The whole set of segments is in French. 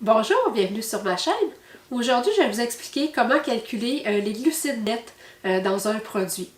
Bonjour, bienvenue sur ma chaîne. Aujourd'hui, je vais vous expliquer comment calculer les glucides nets dans un produit.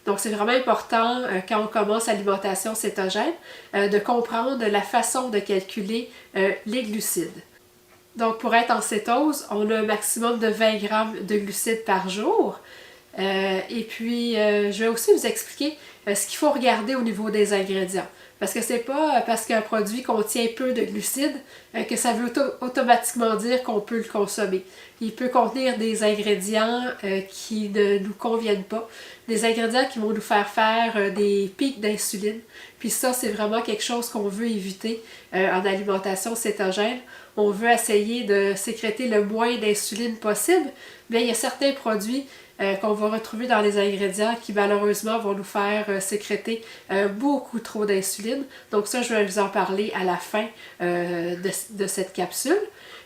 Donc, c'est vraiment important quand on commence l'alimentation cétogène de comprendre la façon de calculer les glucides. Donc, pour être en cétose, on a un maximum de 20 grammes de glucides par jour. Je vais aussi vous expliquer ce qu'il faut regarder au niveau des ingrédients. Parce que c'est pas parce qu'un produit contient peu de glucides que ça veut automatiquement dire qu'on peut le consommer. Il peut contenir des ingrédients qui ne nous conviennent pas, des ingrédients qui vont nous faire des pics d'insuline. Puis ça, c'est vraiment quelque chose qu'on veut éviter en alimentation cétogène. On veut essayer de sécréter le moins d'insuline possible, mais il y a certains produits qu'on va retrouver dans les ingrédients qui malheureusement vont nous faire sécréter beaucoup trop d'insuline. Donc ça, je vais vous en parler à la fin de cette capsule.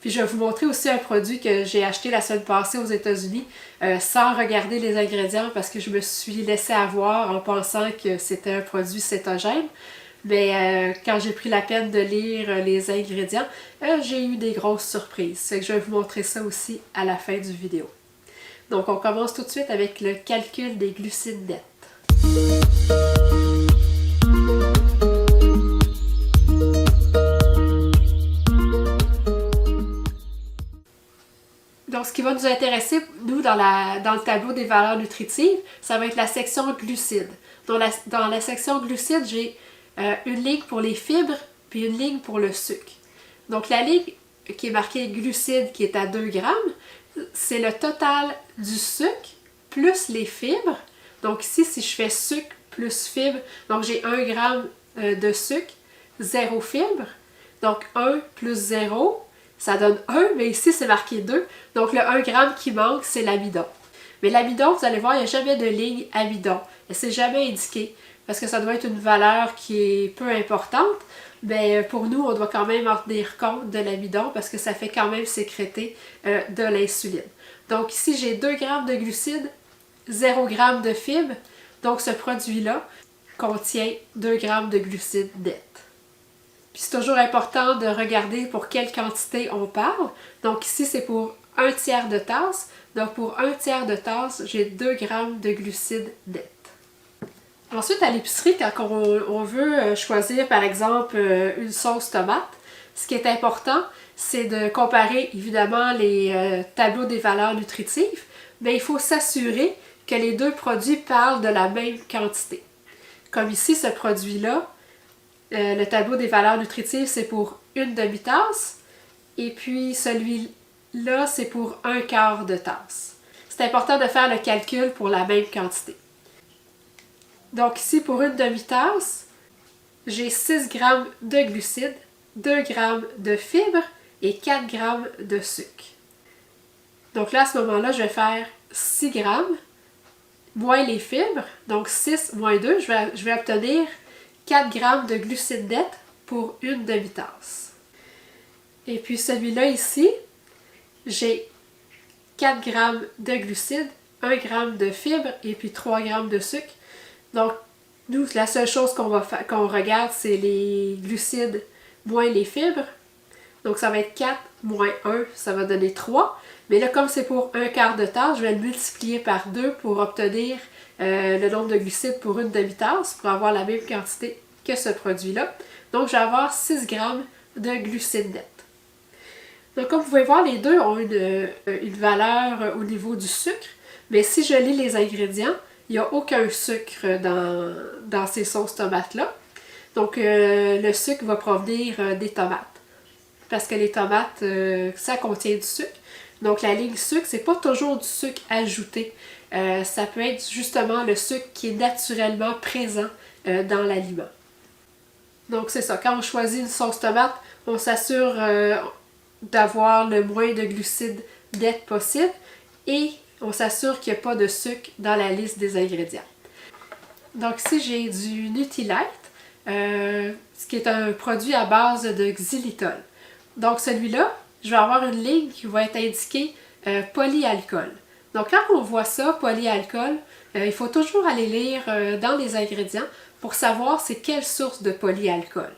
Puis je vais vous montrer aussi un produit que j'ai acheté la semaine passée aux États-Unis sans regarder les ingrédients parce que je me suis laissée avoir en pensant que c'était un produit cétogène. Mais quand j'ai pris la peine de lire les ingrédients, j'ai eu des grosses surprises. Fait que je vais vous montrer ça aussi à la fin du vidéo. Donc on commence tout de suite avec le calcul des glucides nets. Donc ce qui va nous intéresser, nous, dans le tableau des valeurs nutritives, ça va être la section glucides. Dans la section glucides, j'ai une ligne pour les fibres puis une ligne pour le sucre. Donc la ligne qui est marquée glucides qui est à 2 grammes, c'est le total du sucre plus les fibres. Donc ici, si je fais sucre plus fibre, donc j'ai 1 gramme de sucre, 0 fibre. Donc 1 plus 0, ça donne 1, mais ici c'est marqué 2. Donc le 1 gramme qui manque, c'est l'amidon. Mais l'amidon, vous allez voir, il n'y a jamais de ligne amidon. Et c'est jamais indiqué, parce que ça doit être une valeur qui est peu importante. Mais pour nous, on doit quand même en tenir compte de l'amidon parce que ça fait quand même sécréter de l'insuline. Donc ici, j'ai 2 grammes de glucides, 0 g de fibres. Donc ce produit-là contient 2 grammes de glucides nets. Puis c'est toujours important de regarder pour quelle quantité on parle. Donc ici, c'est pour 1/3 de tasse. Donc pour 1/3 de tasse, j'ai 2 grammes de glucides nets. Ensuite, à l'épicerie, quand on veut choisir, par exemple, une sauce tomate, ce qui est important, c'est de comparer, évidemment, les tableaux des valeurs nutritives, mais il faut s'assurer que les deux produits parlent de la même quantité. Comme ici, ce produit-là, le tableau des valeurs nutritives, c'est pour 1 demi-tasse, et puis celui-là, c'est pour 1/4 de tasse. C'est important de faire le calcul pour la même quantité. Donc ici, pour 1 demi-tasse, j'ai 6 g de glucides, 2 g de fibres et 4 g de sucre. Donc là, à ce moment-là, je vais faire 6 g moins les fibres, donc 6 moins 2, je vais obtenir 4 g de glucides nets pour 1 demi-tasse. Et puis celui-là ici, j'ai 4 g de glucides, 1 g de fibres et puis 3 g de sucre. Donc, nous, la seule chose qu'on regarde, c'est les glucides moins les fibres. Donc, ça va être 4 moins 1, ça va donner 3. Mais là, comme c'est pour 1/4 de tasse, je vais le multiplier par 2 pour obtenir le nombre de glucides pour 1 demi-tasse, pour avoir la même quantité que ce produit-là. Donc, je vais avoir 6 g de glucides nets. Donc, comme vous pouvez voir, les deux ont une valeur au niveau du sucre. Mais si je lis les ingrédients, il n'y a aucun sucre dans ces sauces tomates-là. Donc, le sucre va provenir des tomates. Parce que les tomates, ça contient du sucre. Donc, la ligne sucre, c'est pas toujours du sucre ajouté. Ça peut être justement le sucre qui est naturellement présent dans l'aliment. Donc, c'est ça. Quand on choisit une sauce tomate, on s'assure d'avoir le moins de glucides nets possible et on s'assure qu'il n'y a pas de sucre dans la liste des ingrédients. Donc ici, j'ai du Nutrilite, ce qui est un produit à base de xylitol. Donc celui-là, je vais avoir une ligne qui va être indiquée polyalcool. Donc quand on voit ça, polyalcool, il faut toujours aller lire dans les ingrédients pour savoir c'est quelle source de polyalcool.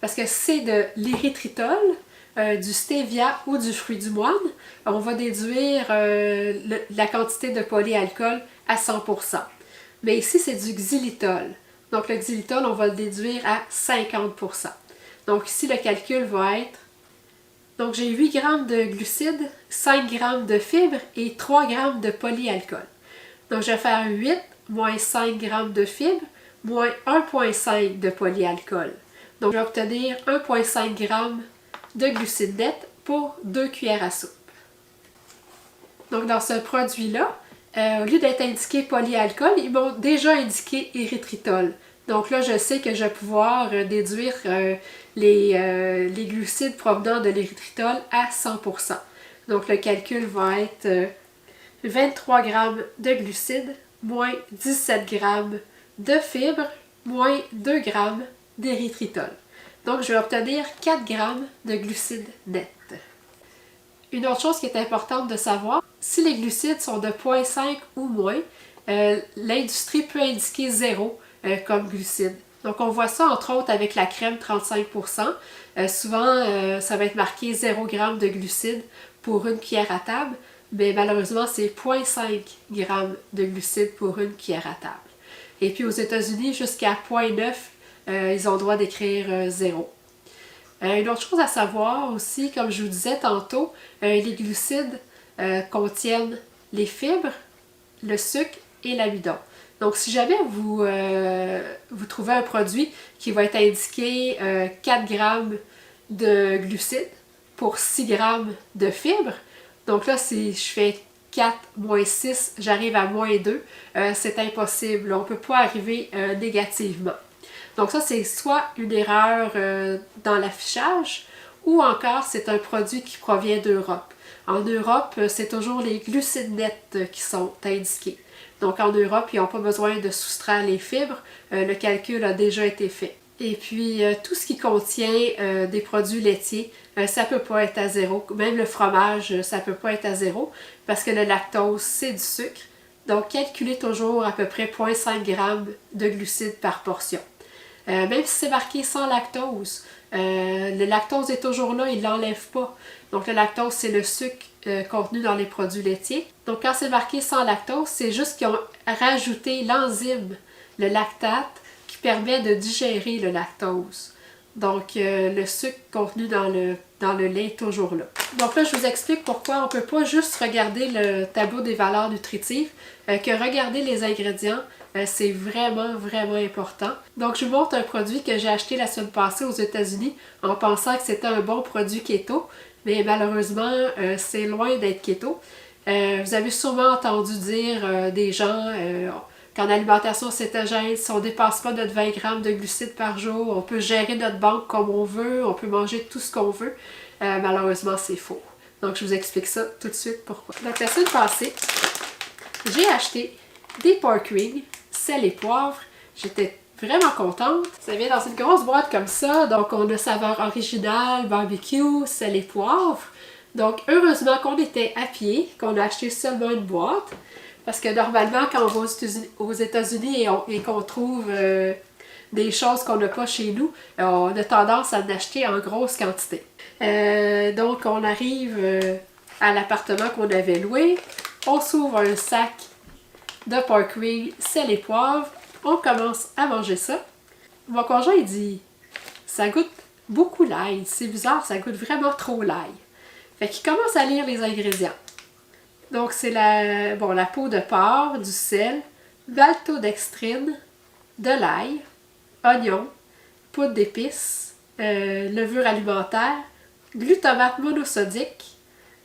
Parce que c'est de l'érythritol, du stevia ou du fruit du moine, on va déduire la quantité de polyalcool à 100%. Mais ici, c'est du xylitol. Donc le xylitol, on va le déduire à 50%. Donc ici, le calcul va être... Donc j'ai 8 g de glucides, 5 g de fibres et 3 g de polyalcool. Donc je vais faire 8 moins 5 g de fibres moins 1,5 de polyalcool. Donc je vais obtenir 1,5 g de glucides nets pour 2 cuillères à soupe. Donc dans ce produit-là, au lieu d'être indiqué polyalcool, ils m'ont déjà indiqué érythritol. Donc là, je sais que je vais pouvoir déduire les glucides provenant de l'érythritol à 100%. Donc le calcul va être 23 g de glucides moins 17 g de fibres moins 2 g d'érythritol. Donc je vais obtenir 4 g de glucides nets. Une autre chose qui est importante de savoir, si les glucides sont de 0,5 ou moins, l'industrie peut indiquer 0 comme glucides. Donc on voit ça entre autres avec la crème 35%. Souvent, ça va être marqué 0 g de glucides pour une cuillère à table, mais malheureusement, c'est 0,5 g de glucides pour une cuillère à table. Et puis aux États-Unis, jusqu'à 0,9, ils ont le droit d'écrire 0. Une autre chose à savoir aussi, comme je vous disais tantôt, les glucides contiennent les fibres, le sucre et l'amidon. Donc si jamais vous trouvez un produit qui va être indiqué 4 g de glucides pour 6 g de fibres, donc là si je fais 4 moins 6, j'arrive à moins 2, c'est impossible, on ne peut pas arriver négativement. Donc ça, c'est soit une erreur dans l'affichage ou encore c'est un produit qui provient d'Europe. En Europe, c'est toujours les glucides nets qui sont indiqués. Donc en Europe, ils n'ont pas besoin de soustraire les fibres, le calcul a déjà été fait. Et puis tout ce qui contient des produits laitiers, ça ne peut pas être à 0. Même le fromage, ça ne peut pas être à 0 parce que le lactose, c'est du sucre. Donc calculez toujours à peu près 0,5 g de glucides par portion. Même si c'est marqué sans lactose, le lactose est toujours là, il ne l'enlève pas. Donc le lactose, c'est le sucre contenu dans les produits laitiers. Donc quand c'est marqué sans lactose, c'est juste qu'ils ont rajouté l'enzyme, le lactate, qui permet de digérer le lactose. Donc le sucre contenu dans le lait est toujours là. Donc là, je vous explique pourquoi on ne peut pas juste regarder le tableau des valeurs nutritives, que regarder les ingrédients, c'est vraiment, vraiment important. Donc, je vous montre un produit que j'ai acheté la semaine passée aux États-Unis en pensant que c'était un bon produit keto, mais malheureusement, c'est loin d'être keto. Vous avez sûrement entendu dire des gens qu'en alimentation cétogène, si on ne dépasse pas notre 20 g de glucides par jour, on peut gérer notre banque comme on veut, on peut manger tout ce qu'on veut. Malheureusement, c'est faux. Donc, je vous explique ça tout de suite pourquoi. Donc, la semaine passée, j'ai acheté des pork rings, sel et poivre. J'étais vraiment contente. Ça vient dans une grosse boîte comme ça. Donc, on a saveur originale, barbecue, sel et poivre. Donc, heureusement qu'on était à pied, qu'on a acheté seulement une boîte. Parce que normalement, quand on va aux États-Unis et qu'on trouve des choses qu'on n'a pas chez nous, on a tendance à en acheter en grosse quantité. Donc, on arrive à l'appartement qu'on avait loué. On s'ouvre un sac de pork ring, sel et poivre. On commence à manger ça. Mon conjoint, il dit « Ça goûte beaucoup l'ail. C'est bizarre, ça goûte vraiment trop l'ail. » Fait qu'il commence à lire les ingrédients. Donc, c'est la peau de porc, du sel, maltodextrine, de l'ail, oignon, poudre d'épices, levure alimentaire, glutamate monosodique,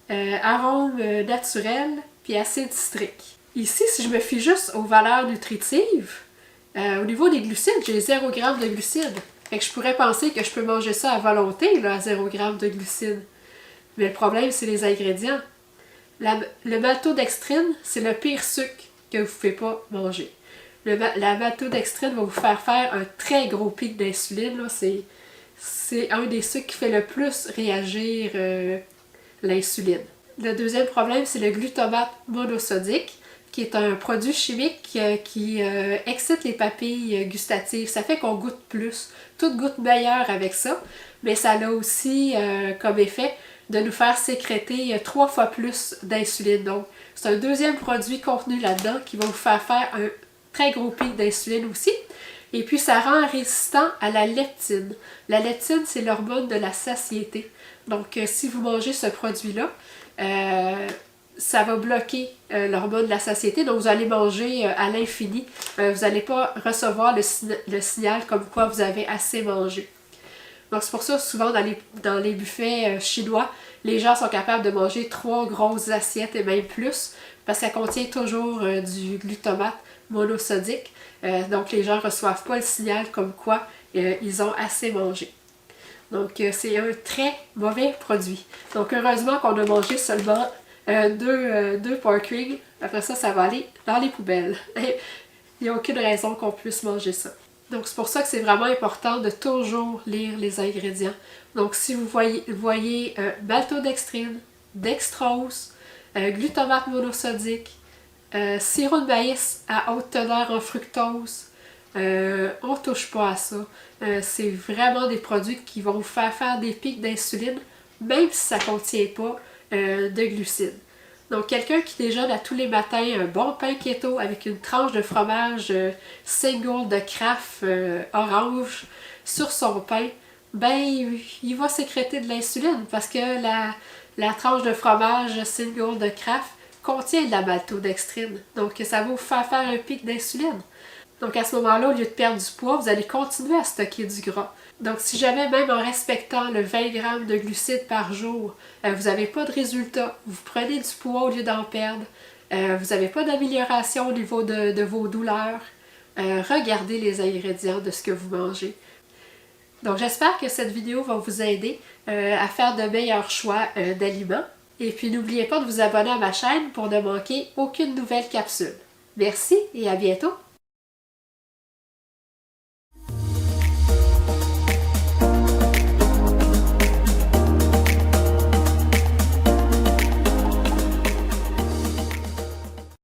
arôme naturel, puis acide citrique. Ici, si je me fie juste aux valeurs nutritives, au niveau des glucides, j'ai 0 g de glucides. Fait que je pourrais penser que je peux manger ça à volonté, là, à 0 g de glucides. Mais le problème, c'est les ingrédients. Le maltodextrine, c'est le pire sucre que vous ne pouvez pas manger. La maltodextrine va vous faire un très gros pic d'insuline. C'est un des sucres qui fait le plus réagir l'insuline. Le deuxième problème, c'est le glutamate monosodique, qui est un produit chimique qui excite les papilles gustatives. Ça fait qu'on goûte plus. Tout goûte meilleur avec ça, mais ça a aussi comme effet de nous faire sécréter 3 fois plus d'insuline. Donc, c'est un deuxième produit contenu là-dedans qui va vous faire un très gros pic d'insuline aussi. Et puis, ça rend résistant à la leptine. La leptine, c'est l'hormone de la satiété. Donc, si vous mangez ce produit-là, ça va bloquer l'hormone de la satiété. Donc, vous allez manger à l'infini. Vous n'allez pas recevoir le signal comme quoi vous avez assez mangé. Donc, c'est pour ça, souvent, dans les buffets chinois, les gens sont capables de manger 3 grosses assiettes et même plus, parce que ça contient toujours du glutamate monosodique. Donc, les gens ne reçoivent pas le signal comme quoi ils ont assez mangé. Donc, c'est un très mauvais produit. Donc, heureusement qu'on a mangé seulement deux pork rings. Après ça, ça va aller dans les poubelles. Il n'y a aucune raison qu'on puisse manger ça. Donc, c'est pour ça que c'est vraiment important de toujours lire les ingrédients. Donc, si vous voyez maltodextrine, dextrose, glutamate monosodique, sirop de maïs à haute teneur en fructose, on ne touche pas à ça. C'est vraiment des produits qui vont vous faire des pics d'insuline, même si ça ne contient pas de glucides. Donc, quelqu'un qui déjeune à tous les matins un bon pain keto avec une tranche de fromage single de Kraft orange sur son pain, ben, il va sécréter de l'insuline parce que la tranche de fromage single de Kraft contient de la maltodextrine. Donc, ça va vous faire un pic d'insuline. Donc, à ce moment-là, au lieu de perdre du poids, vous allez continuer à stocker du gras. Donc, si jamais, même en respectant le 20 g de glucides par jour, vous n'avez pas de résultat, vous prenez du poids au lieu d'en perdre, vous n'avez pas d'amélioration au niveau de vos douleurs, regardez les ingrédients de ce que vous mangez. Donc, j'espère que cette vidéo va vous aider à faire de meilleurs choix d'aliments. Et puis, n'oubliez pas de vous abonner à ma chaîne pour ne manquer aucune nouvelle capsule. Merci et à bientôt!